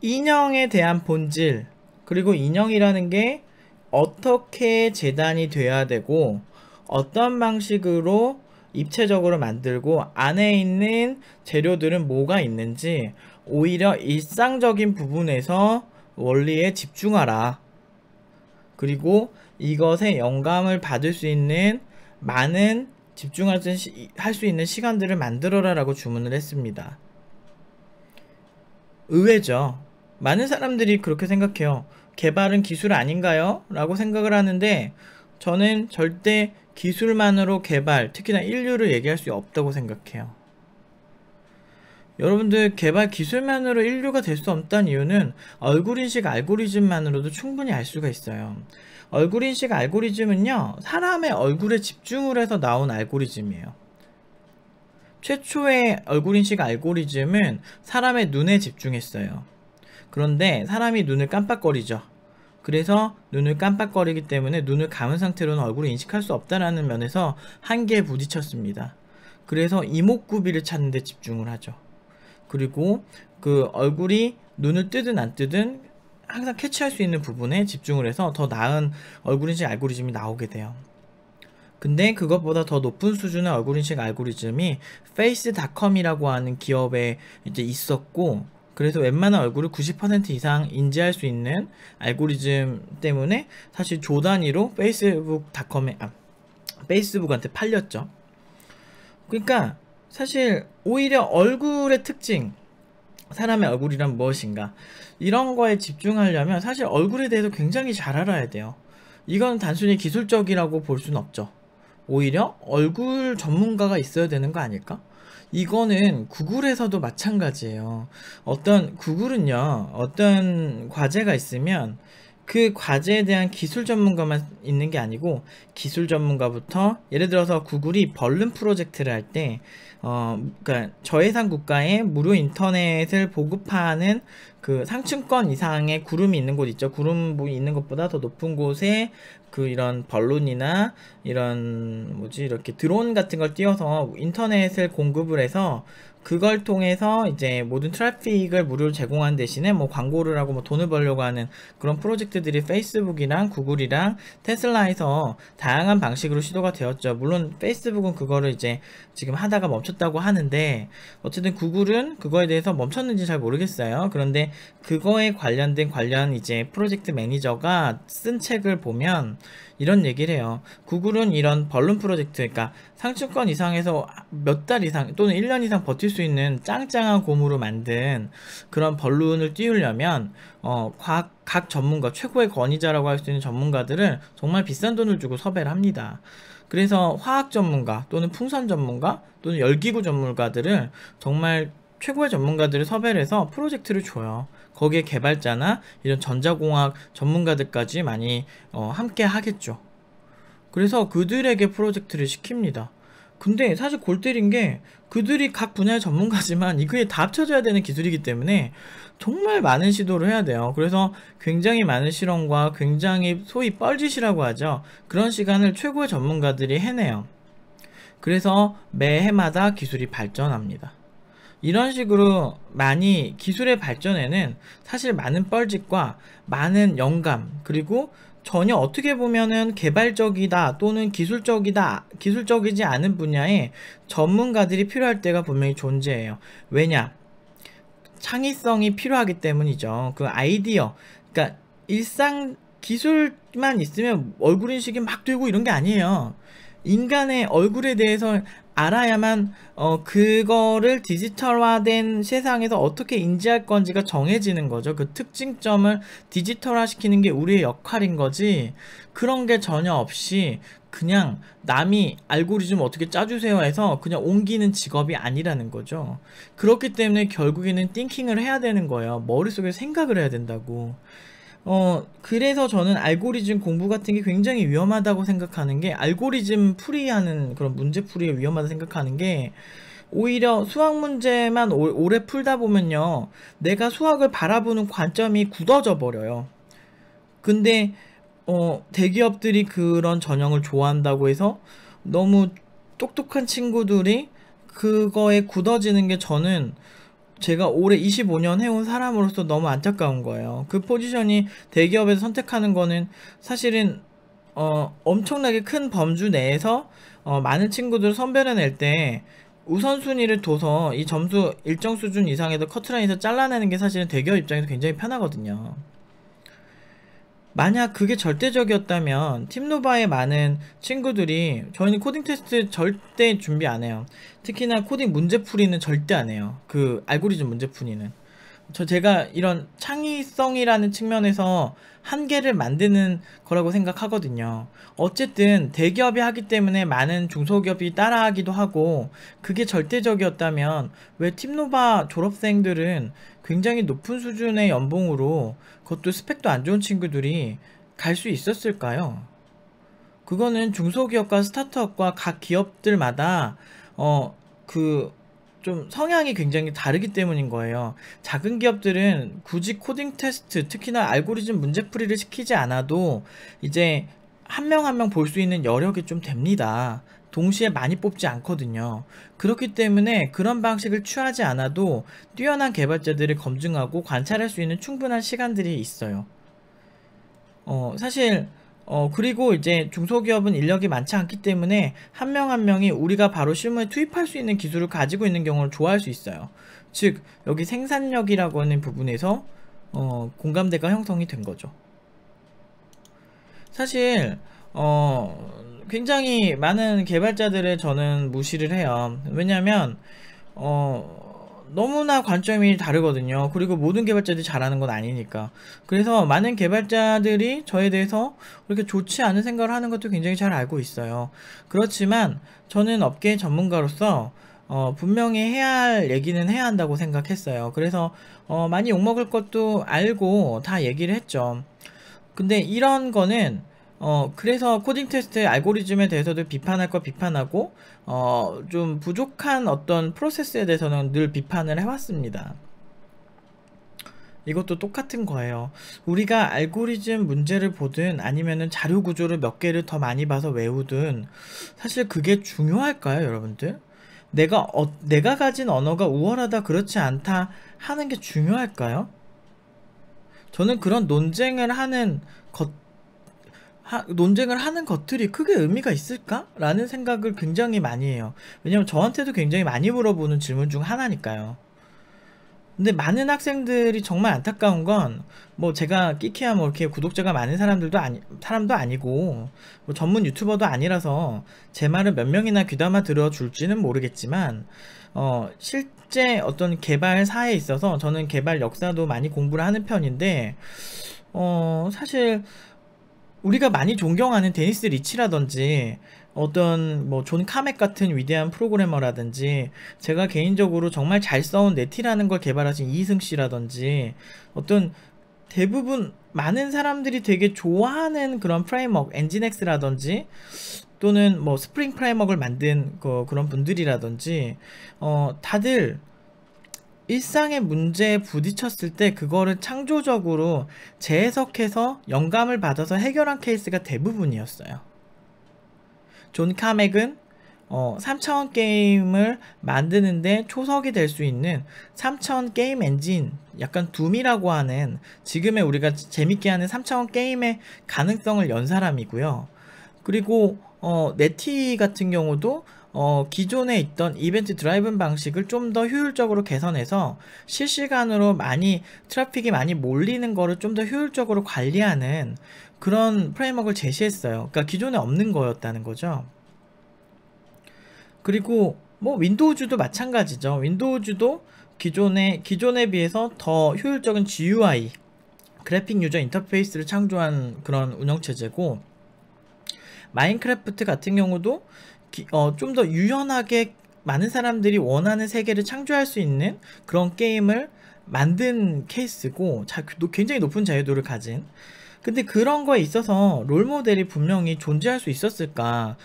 인형에 대한 본질, 그리고 인형이라는 게 어떻게 재단이 돼야 되고 어떤 방식으로 입체적으로 만들고 안에 있는 재료들은 뭐가 있는지 오히려 일상적인 부분에서 원리에 집중하라. 그리고 이것에 영감을 받을 수 있는 많은 집중할 수 있는 시간들을 만들어라 라고 주문을 했습니다. 의외죠. 많은 사람들이 그렇게 생각해요. 개발은 기술 아닌가요? 라고 생각을 하는데 저는 절대 기술만으로 개발, 특히나 인류를 얘기할 수 없다고 생각해요. 여러분들, 개발 기술만으로 인류가 될 수 없다는 이유는 얼굴인식 알고리즘만으로도 충분히 알 수가 있어요. 얼굴인식 알고리즘은요, 사람의 얼굴에 집중을 해서 나온 알고리즘이에요. 최초의 얼굴인식 알고리즘은 사람의 눈에 집중했어요. 그런데 사람이 눈을 깜빡거리죠. 그래서 눈을 깜빡거리기 때문에 눈을 감은 상태로는 얼굴을 인식할 수 없다는 면에서 한계에 부딪혔습니다. 그래서 이목구비를 찾는 데 집중을 하죠. 그리고 그 얼굴이 눈을 뜨든 안 뜨든 항상 캐치할 수 있는 부분에 집중을 해서 더 나은 얼굴인식 알고리즘이 나오게 돼요. 근데 그것보다 더 높은 수준의 얼굴인식 알고리즘이 페이스닷컴이라고 하는 기업에 이제 있었고, 그래서 웬만한 얼굴을 90% 이상 인지할 수 있는 알고리즘 때문에 사실 조 단위로 페이스북한테 팔렸죠. 그러니까 사실 오히려 얼굴의 특징, 사람의 얼굴이란 무엇인가, 이런 거에 집중하려면 사실 얼굴에 대해서 굉장히 잘 알아야 돼요. 이건 단순히 기술적이라고 볼 수는 없죠. 오히려 얼굴 전문가가 있어야 되는 거 아닐까? 이거는 구글에서도 마찬가지예요. 구글은요, 어떤 과제가 있으면 그 과제에 대한 기술 전문가만 있는 게 아니고, 기술 전문가부터, 예를 들어서 구글이 벌룬 프로젝트를 할 때, 그러니까 저예산 국가에 무료 인터넷을 보급하는 그 상층권 이상의 구름이 있는 곳 있죠. 구름이 있는 것보다 더 높은 곳에 이런 벌룬이나 이런 이렇게 드론 같은 걸 띄워서 인터넷을 공급을 해서 그걸 통해서 이제 모든 트래픽을 무료로 제공하는 대신에 뭐 광고를 하고 뭐 돈을 벌려고 하는 그런 프로젝트들이 페이스북이랑 구글이랑 테슬라에서 다양한 방식으로 시도가 되었죠. 물론 페이스북은 그거를 이제 지금 하다가 멈췄다고 하는데, 어쨌든 구글은 그거에 대해서 멈췄는지 잘 모르겠어요. 그런데 그거에 관련된 이제 프로젝트 매니저가 쓴 책을 보면 이런 얘기를 해요. 구글은 이런 벌룬 프로젝트, 그러니까 상층권 이상에서 몇 달 이상 또는 1년 이상 버틸 수 있는 짱짱한 고무로 만든 그런 벌룬을 띄우려면 각 전문가, 최고의 권위자라고 할 수 있는 전문가들을 정말 비싼 돈을 주고 섭외를 합니다. 그래서 화학 전문가 또는 풍선 전문가 또는 열기구 전문가들을 정말 최고의 전문가들을 섭외를 해서 프로젝트를 줘요. 거기에 개발자나 이런 전자공학 전문가들까지 많이 함께 하겠죠. 그래서 그들에게 프로젝트를 시킵니다. 근데 사실 골 때린 게, 그들이 각 분야의 전문가지만 이거에 다 합쳐져야 되는 기술이기 때문에 정말 많은 시도를 해야 돼요. 그래서 굉장히 많은 실험과 굉장히 소위 뻘짓이라고 하죠. 그런 시간을 최고의 전문가들이 해내요. 그래서 매해마다 기술이 발전합니다. 이런 식으로 많이 기술의 발전에는 사실 많은 뻘짓과 많은 영감, 그리고 전혀 어떻게 보면은 개발적이다 또는 기술적이지 않은 분야의 전문가들이 필요할 때가 분명히 존재해요. 왜냐? 창의성이 필요하기 때문이죠. 그 아이디어, 그러니까 일상 기술만 있으면 얼굴인식이 막 되고 이런 게 아니에요. 인간의 얼굴에 대해서 알아야만 그거를 디지털화된 세상에서 어떻게 인지할 건지가 정해지는 거죠. 그 특징점을 디지털화 시키는 게 우리의 역할인 거지, 그런 게 전혀 없이 그냥 남이 알고리즘 어떻게 짜주세요 해서 그냥 옮기는 직업이 아니라는 거죠. 그렇기 때문에 결국에는 띵킹을 해야 되는 거예요. 머릿속에 생각을 해야 된다고. 그래서 저는 알고리즘 공부 같은 게 굉장히 위험하다고 생각하는 게, 알고리즘 풀이하는 그런 문제 풀이에 위험하다고 생각하는 게, 오히려 수학 문제만 오래 풀다 보면요, 내가 수학을 바라보는 관점이 굳어져 버려요. 근데 대기업들이 그런 전형을 좋아한다고 해서 너무 똑똑한 친구들이 그거에 굳어지는 게 저는 제가 올해 25년 해온 사람으로서 너무 안타까운 거예요. 그 포지션이 대기업에서 선택하는 거는 사실은 엄청나게 큰 범주 내에서 많은 친구들을 선별해낼 때 우선순위를 둬서 이 점수 일정 수준 이상에서 커트라인에서 잘라내는 게 사실은 대기업 입장에서 굉장히 편하거든요. 만약 그게 절대적이었다면 팀노바의 많은 친구들이 저희는 코딩 테스트 절대 준비 안 해요. 특히나 코딩 문제풀이는 절대 안 해요. 그 알고리즘 문제풀이는 제가 이런 창의성이라는 측면에서 한계를 만드는 거라고 생각하거든요. 어쨌든 대기업이 하기 때문에 많은 중소기업이 따라하기도 하고, 그게 절대적이었다면 왜 팀노바 졸업생들은 굉장히 높은 수준의 연봉으로, 그것도 스펙도 안 좋은 친구들이 갈 수 있었을까요? 그거는 중소기업과 스타트업과 각 기업들마다 그 좀 성향이 굉장히 다르기 때문인 거예요. 작은 기업들은 굳이 코딩 테스트, 특히나 알고리즘 문제풀이를 시키지 않아도 이제 한 명 한 명 볼 수 있는 여력이 좀 됩니다. 동시에 많이 뽑지 않거든요. 그렇기 때문에 그런 방식을 취하지 않아도 뛰어난 개발자들을 검증하고 관찰할 수 있는 충분한 시간들이 있어요. 사실 그리고 이제 중소기업은 인력이 많지 않기 때문에 한 명 한 명이 우리가 바로 실무에 투입할 수 있는 기술을 가지고 있는 경우를 좋아할 수 있어요. 즉 여기 생산력이라고 하는 부분에서 공감대가 형성이 된 거죠. 사실 굉장히 많은 개발자들을 저는 무시를 해요. 왜냐면 너무나 관점이 다르거든요. 그리고 모든 개발자들이 잘하는 건 아니니까. 그래서 많은 개발자들이 저에 대해서 그렇게 좋지 않은 생각을 하는 것도 굉장히 잘 알고 있어요. 그렇지만 저는 업계 전문가로서 분명히 해야 할 얘기는 해야 한다고 생각했어요. 그래서 많이 욕먹을 것도 알고 다 얘기를 했죠. 근데 이런 거는 그래서 코딩 테스트의 알고리즘에 대해서도 비판할 거 비판하고 좀 부족한 어떤 프로세스에 대해서는 늘 비판을 해왔습니다. 이것도 똑같은 거예요. 우리가 알고리즘 문제를 보든 아니면은 자료 구조를 몇 개를 더 많이 봐서 외우든 사실 그게 중요할까요, 여러분들? 내가 가진 언어가 우월하다 그렇지 않다 하는 게 중요할까요? 저는 그런 논쟁을 하는 것들이 크게 의미가 있을까? 라는 생각을 굉장히 많이 해요. 왜냐면 저한테도 굉장히 많이 물어보는 질문 중 하나니까요. 근데 많은 학생들이 정말 안타까운 건, 뭐 제가 끼키야 뭐 이렇게 구독자가 많은 사람도 아니고 뭐 전문 유튜버도 아니라서 제 말을 몇 명이나 귀담아 들어줄지는 모르겠지만 실제 어떤 개발사에 있어서 저는 개발 역사도 많이 공부를 하는 편인데 사실 우리가 많이 존경하는 데니스 리치라든지 어떤 뭐 존 카맥 같은 위대한 프로그래머라든지 제가 개인적으로 정말 잘 써온 네티라는 걸 개발하신 이승 씨라든지 어떤 대부분 많은 사람들이 되게 좋아하는 그런 프레임워크 엔진엑스라든지 또는 뭐 스프링 프레임워크를 만든 그런 분들이라든지 다들 일상의 문제에 부딪혔을 때 그거를 창조적으로 재해석해서 영감을 받아서 해결한 케이스가 대부분이었어요. 존 카맥은 3차원 게임을 만드는데 초석이 될 수 있는 3차원 게임 엔진, 약간 둠이라고 하는 지금의 우리가 재밌게 하는 3차원 게임의 가능성을 연 사람이고요. 그리고 네티 같은 경우도 기존에 있던 이벤트 드라이븐 방식을 좀 더 효율적으로 개선해서 실시간으로 트래픽이 많이 몰리는 거를 좀 더 효율적으로 관리하는 그런 프레임워크를 제시했어요. 그러니까 기존에 없는 거였다는 거죠. 그리고 뭐 윈도우즈도 마찬가지죠. 윈도우즈도 기존에 비해서 더 효율적인 GUI, 그래픽 유저 인터페이스를 창조한 그런 운영체제고, 마인크래프트 같은 경우도 좀 더 유연하게 많은 사람들이 원하는 세계를 창조할 수 있는 그런 게임을 만든 케이스고, 굉장히 높은 자유도를 가진. 근데 그런 거에 있어서 롤모델이 분명히 존재할 수 있었을까?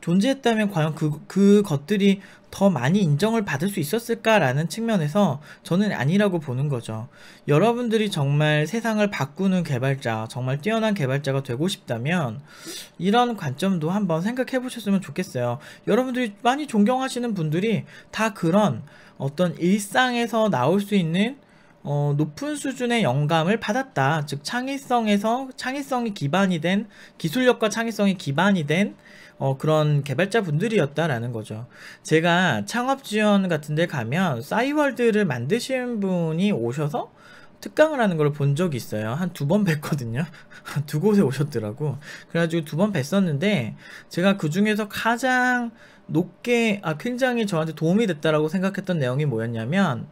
존재했다면 과연 그것들이 더 많이 인정을 받을 수 있었을까라는 측면에서 저는 아니라고 보는 거죠. 여러분들이 정말 세상을 바꾸는 개발자, 정말 뛰어난 개발자가 되고 싶다면 이런 관점도 한번 생각해 보셨으면 좋겠어요. 여러분들이 많이 존경하시는 분들이 다 그런 어떤 일상에서 나올 수 있는 높은 수준의 영감을 받았다. 즉 창의성이 기반이 된, 기술력과 창의성이 기반이 된 그런 개발자 분들이었다라는 거죠. 제가 창업 지원 같은 데 가면 싸이월드를 만드신 분이 오셔서 특강을 하는 걸 본 적이 있어요. 한 2번 뵀거든요. 두 곳에 오셨더라고. 그래가지고 2번 뵀었는데 제가 그 중에서 가장 높게 굉장히 저한테 도움이 됐다라고 생각했던 내용이 뭐였냐면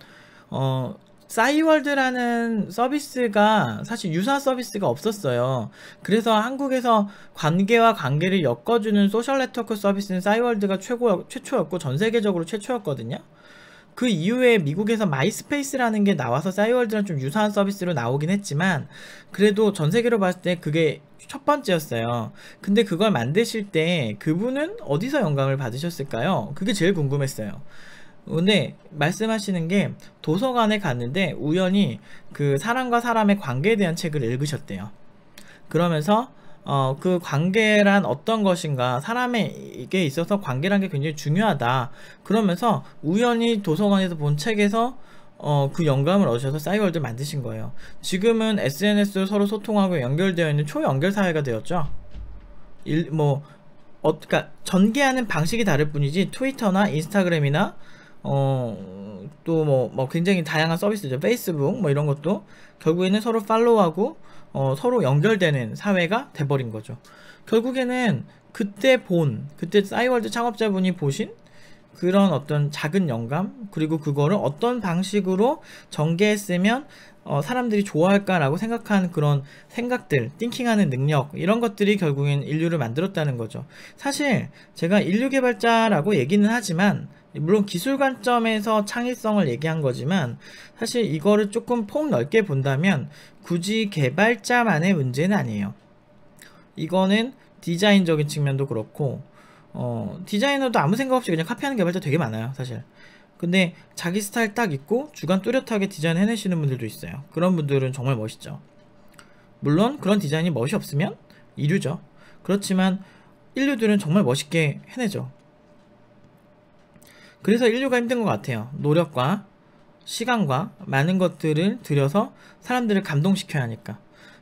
싸이월드라는 서비스가 사실 유사 서비스가 없었어요. 그래서 한국에서 관계와 관계를 엮어주는 소셜 네트워크 서비스는 싸이월드가 최초였고 전 세계적으로 최초였거든요. 그 이후에 미국에서 마이스페이스라는 게 나와서 싸이월드랑 좀 유사한 서비스로 나오긴 했지만 그래도 전 세계로 봤을 때 그게 첫 번째였어요. 근데 그걸 만드실 때 그분은 어디서 영감을 받으셨을까요? 그게 제일 궁금했어요. 근데 말씀하시는 게 도서관에 갔는데 우연히 그 사람과 사람의 관계에 대한 책을 읽으셨대요. 그러면서 그 관계란 어떤 것인가, 사람에게 있어서 관계란 게 굉장히 중요하다. 그러면서 우연히 도서관에서 본 책에서 그 영감을 얻으셔서 싸이월드 만드신 거예요. 지금은 SNS로 서로 소통하고 연결되어 있는 초연결 사회가 되었죠. 그러니까 전개하는 방식이 다를 뿐이지 트위터나 인스타그램이나 또 굉장히 다양한 서비스죠. 페이스북 이런 것도 결국에는 서로 팔로우하고 서로 연결되는 사회가 돼버린 거죠. 결국에는 그때 싸이월드 창업자분이 보신 그런 어떤 작은 영감, 그리고 그거를 어떤 방식으로 전개했으면 사람들이 좋아할까라고 생각하는 그런 생각들, 띵킹하는 능력, 이런 것들이 결국엔 인류를 만들었다는 거죠. 사실 제가 인류 개발자라고 얘기는 하지만 물론 기술 관점에서 창의성을 얘기한 거지만 사실 이거를 조금 폭넓게 본다면 굳이 개발자만의 문제는 아니에요. 이거는 디자인적인 측면도 그렇고 디자이너도 아무 생각 없이 그냥 카피하는 개발자 되게 많아요, 사실. 근데 자기 스타일 딱 있고 주관 뚜렷하게 디자인 해내시는 분들도 있어요. 그런 분들은 정말 멋있죠. 물론 그런 디자인이 멋이 없으면 이류죠. 그렇지만 인류들은 정말 멋있게 해내죠. 그래서 인류가 힘든 것 같아요. 노력과 시간과 많은 것들을 들여서 사람들을 감동시켜야 하니까.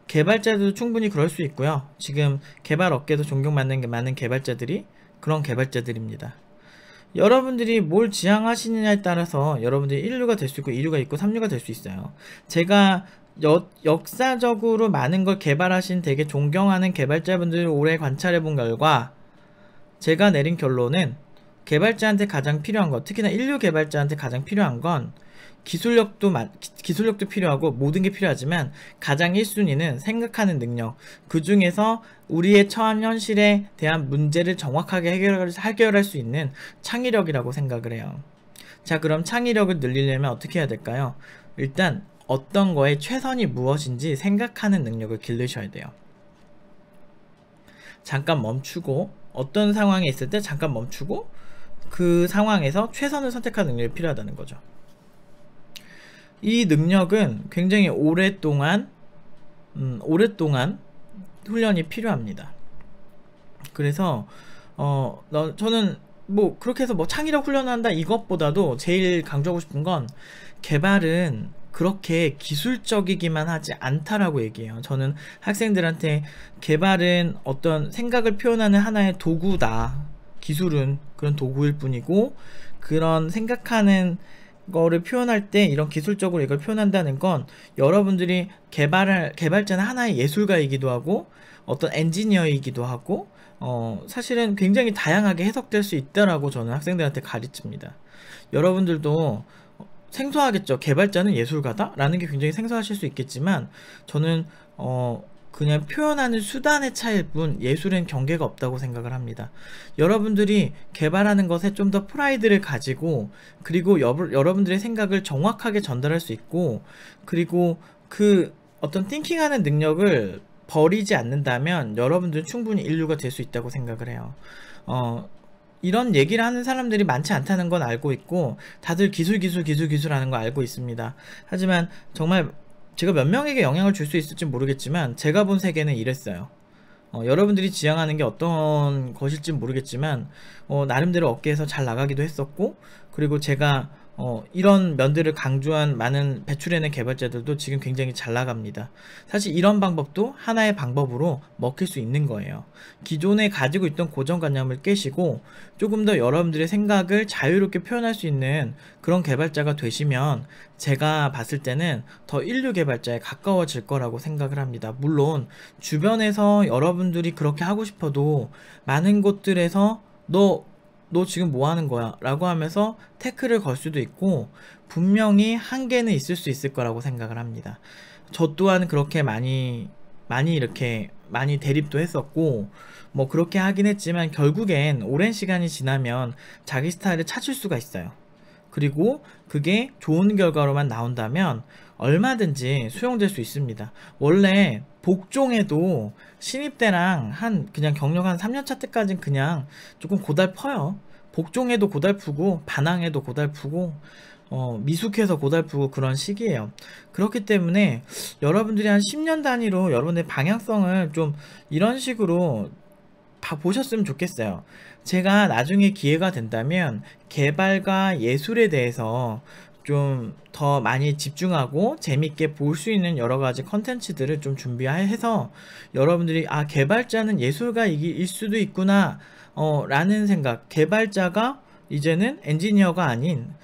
개발자들도 충분히 그럴 수 있고요. 지금 개발 업계에서 존경받는 게 많은 개발자들이 그런 개발자들입니다. 여러분들이 뭘 지향하시느냐에 따라서 여러분들이 1류가 될 수 있고 2류가 있고 3류가 될 수 있어요. 제가 역사적으로 많은 걸 개발하신 되게 존경하는 개발자분들을 오래 관찰해 본 결과 제가 내린 결론은 개발자한테 가장 필요한 것, 특히나 인류 개발자한테 가장 필요한 건 기술력도 필요하고 모든 게 필요하지만 가장 1순위는 생각하는 능력, 그 중에서 우리의 처한 현실에 대한 문제를 정확하게 해결할 수 있는 창의력이라고 생각을 해요. 자, 그럼 창의력을 늘리려면 어떻게 해야 될까요? 일단 어떤 거에 최선이 무엇인지 생각하는 능력을 기르셔야 돼요. 잠깐 멈추고, 어떤 상황에 있을 때 잠깐 멈추고 그 상황에서 최선을 선택하는 능력이 필요하다는 거죠. 이 능력은 굉장히 오랫동안 훈련이 필요합니다. 그래서 저는 그렇게 해서 창의력 훈련한다 이것보다도 제일 강조하고 싶은 건 개발은 그렇게 기술적이기만 하지 않다라고 얘기해요. 저는 학생들한테 개발은 어떤 생각을 표현하는 하나의 도구다. 기술은 그런 도구일 뿐이고 그런 생각하는 거를 표현할 때 이런 기술적으로 이걸 표현한다는 건 여러분들이 개발자는 하나의 예술가이기도 하고 어떤 엔지니어이기도 하고 사실은 굉장히 다양하게 해석될 수 있다라고 저는 학생들한테 가르칩니다. 여러분들도 생소하겠죠. 개발자는 예술가다? 라는 게 굉장히 생소하실 수 있겠지만 저는 그냥 표현하는 수단의 차이일 뿐 예술엔 경계가 없다고 생각을 합니다. 여러분들이 개발하는 것에 좀 더 프라이드를 가지고 그리고 여러분들의 생각을 정확하게 전달할 수 있고 그리고 그 어떤 띵킹하는 능력을 버리지 않는다면 여러분들은 충분히 인류가 될 수 있다고 생각을 해요. 이런 얘기를 하는 사람들이 많지 않다는 건 알고 있고 다들 기술 하는 거 알고 있습니다. 하지만 정말 제가 몇 명에게 영향을 줄 수 있을지 모르겠지만 제가 본 세계는 이랬어요. 여러분들이 지향하는 게 어떤 것일지 모르겠지만 나름대로 업계에서 잘 나가기도 했었고, 그리고 제가 이런 면들을 강조한 많은 배출해낸 개발자들도 지금 굉장히 잘 나갑니다. 사실 이런 방법도 하나의 방법으로 먹힐 수 있는 거예요. 기존에 가지고 있던 고정관념을 깨시고 조금 더 여러분들의 생각을 자유롭게 표현할 수 있는 그런 개발자가 되시면 제가 봤을 때는 더 인류 개발자에 가까워질 거라고 생각을 합니다. 물론 주변에서 여러분들이 그렇게 하고 싶어도 많은 곳들에서 너 지금 뭐 하는 거야? 라고 하면서 태클을 걸 수도 있고 분명히 한계는 있을 수 있을 거라고 생각을 합니다. 저 또한 그렇게 많이 이렇게 많이 대립도 했었고 뭐 그렇게 하긴 했지만 결국엔 오랜 시간이 지나면 자기 스타일을 찾을 수가 있어요. 그리고 그게 좋은 결과로만 나온다면 얼마든지 수용될 수 있습니다. 원래 복종에도 신입 때랑 그냥 경력 한 3년차 때까지는 그냥 조금 고달퍼요. 복종해도 고달프고 반항해도 고달프고 미숙해서 고달프고 그런 시기예요. 그렇기 때문에 여러분들이 한 10년 단위로 여러분의 방향성을 좀 이런 식으로 다 보셨으면 좋겠어요. 제가 나중에 기회가 된다면 개발과 예술에 대해서 좀 더 많이 집중하고 재밌게 볼 수 있는 여러 가지 컨텐츠들을 좀 준비해서 여러분들이 개발자는 예술가일 수도 있구나 라는 생각, 개발자가 이제는 엔지니어가 아닌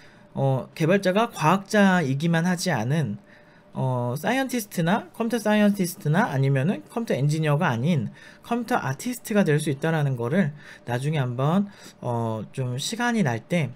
개발자가 과학자이기만 하지 않은 사이언티스트나 컴퓨터 사이언티스트나 아니면은 컴퓨터 엔지니어가 아닌 컴퓨터 아티스트가 될 수 있다라는 거를 나중에 한번 좀 시간이 날 때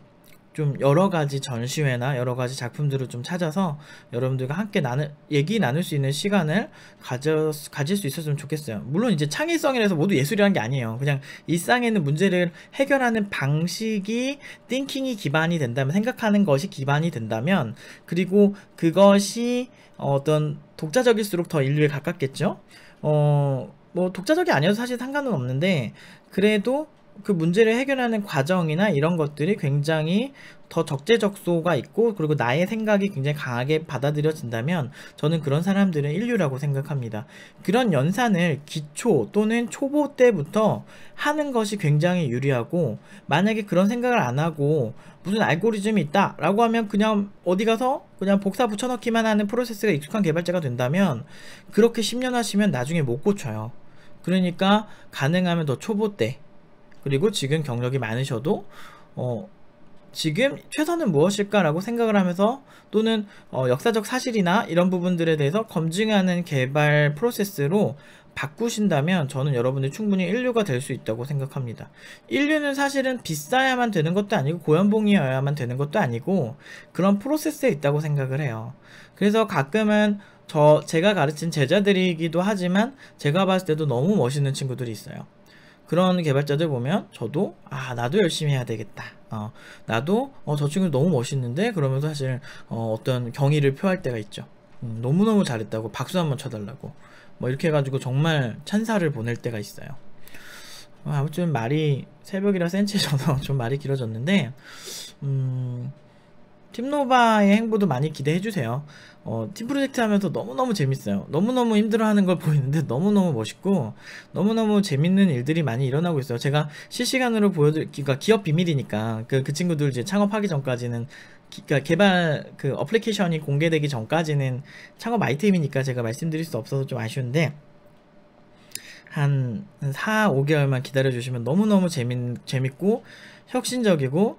좀 여러 가지 전시회나 여러 가지 작품들을 좀 찾아서 여러분들과 함께 얘기 나눌 수 있는 시간을 가질 수 있었으면 좋겠어요. 물론 이제 창의성이라서 모두 예술이라는 게 아니에요. 그냥 일상에 있는 문제를 해결하는 방식이 띵킹이 기반이 된다면, 생각하는 것이 기반이 된다면, 그리고 그것이 어떤 독자적일수록 더 인류에 가깝겠죠. 뭐 독자적이 아니어도 사실 상관은 없는데 그래도 그 문제를 해결하는 과정이나 이런 것들이 굉장히 더 적재적소가 있고 그리고 나의 생각이 굉장히 강하게 받아들여진다면 저는 그런 사람들은 인류라고 생각합니다. 그런 연산을 기초 또는 초보 때부터 하는 것이 굉장히 유리하고, 만약에 그런 생각을 안 하고 무슨 알고리즘이 있다 라고 하면 그냥 어디 가서 그냥 복사 붙여넣기만 하는 프로세스가 익숙한 개발자가 된다면 그렇게 10년 하시면 나중에 못 고쳐요. 그러니까 가능하면 더 초보 때, 그리고 지금 경력이 많으셔도 지금 최선은 무엇일까 라고 생각을 하면서 또는 역사적 사실이나 이런 부분들에 대해서 검증하는 개발 프로세스로 바꾸신다면 저는 여러분들이 충분히 인류가 될 수 있다고 생각합니다. 인류는 사실은 비싸야만 되는 것도 아니고 고연봉이어야만 되는 것도 아니고 그런 프로세스에 있다고 생각을 해요. 그래서 가끔은 제가 가르친 제자들이기도 하지만 제가 봤을 때도 너무 멋있는 친구들이 있어요. 그런 개발자들 보면 저도 나도 열심히 해야 되겠다. 나도 저 친구 너무 멋있는데 그러면서 사실 어떤 경의를 표할 때가 있죠. 너무너무 잘했다고 박수 한번 쳐달라고 뭐 이렇게 해가지고 정말 찬사를 보낼 때가 있어요. 아무튼 말이 새벽이라 센치해져서 좀 말이 길어졌는데 팀노바의 행보도 많이 기대해주세요. 팀 프로젝트 하면서 너무너무 재밌어요. 너무너무 힘들어하는 걸 보이는데 너무너무 멋있고 너무너무 재밌는 일들이 많이 일어나고 있어요. 제가 실시간으로 보여드리기가 기업 비밀이니까 그 친구들 이제 창업하기 전까지는 그러니까 개발 그 어플리케이션이 공개되기 전까지는 창업 아이템이니까 제가 말씀드릴 수 없어서 좀 아쉬운데 한 4, 5개월만 기다려주시면 너무너무 재밌고 혁신적이고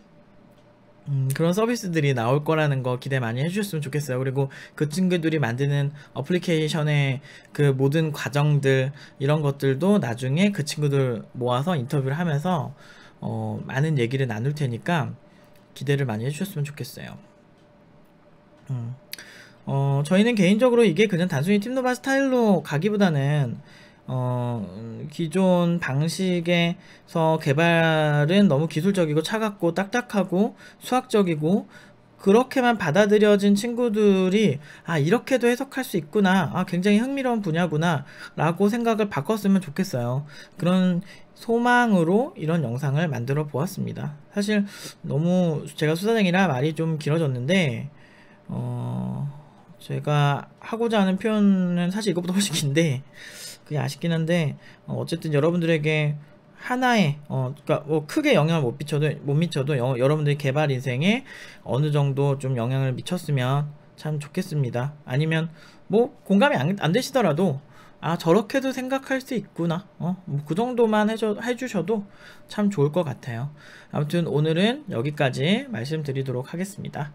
그런 서비스들이 나올 거라는 거 기대 많이 해주셨으면 좋겠어요. 그리고 그 친구들이 만드는 어플리케이션의 그 모든 과정들 이런 것들도 나중에 그 친구들 모아서 인터뷰를 하면서 많은 얘기를 나눌 테니까 기대를 많이 해주셨으면 좋겠어요. 저희는 개인적으로 이게 그냥 단순히 팀노바 스타일로 가기보다는 기존 방식에서 개발은 너무 기술적이고 차갑고 딱딱하고 수학적이고 그렇게만 받아들여진 친구들이 아 이렇게도 해석할 수 있구나, 아 굉장히 흥미로운 분야구나 라고 생각을 바꿨으면 좋겠어요. 그런 소망으로 이런 영상을 만들어 보았습니다. 사실 너무 제가 수사생이라 말이 좀 길어졌는데 제가 하고자 하는 표현은 사실 이것보다 훨씬 긴데 그게 아쉽긴 한데 어쨌든 여러분들에게 하나의 그러니까 뭐 크게 영향을 못 미쳐도 여러분들의 개발 인생에 어느 정도 좀 영향을 미쳤으면 참 좋겠습니다. 아니면 뭐 공감이 안 되시더라도 아 저렇게도 생각할 수 있구나, 뭐그 정도만 해주셔도 참 좋을 것 같아요. 아무튼 오늘은 여기까지 말씀드리도록 하겠습니다.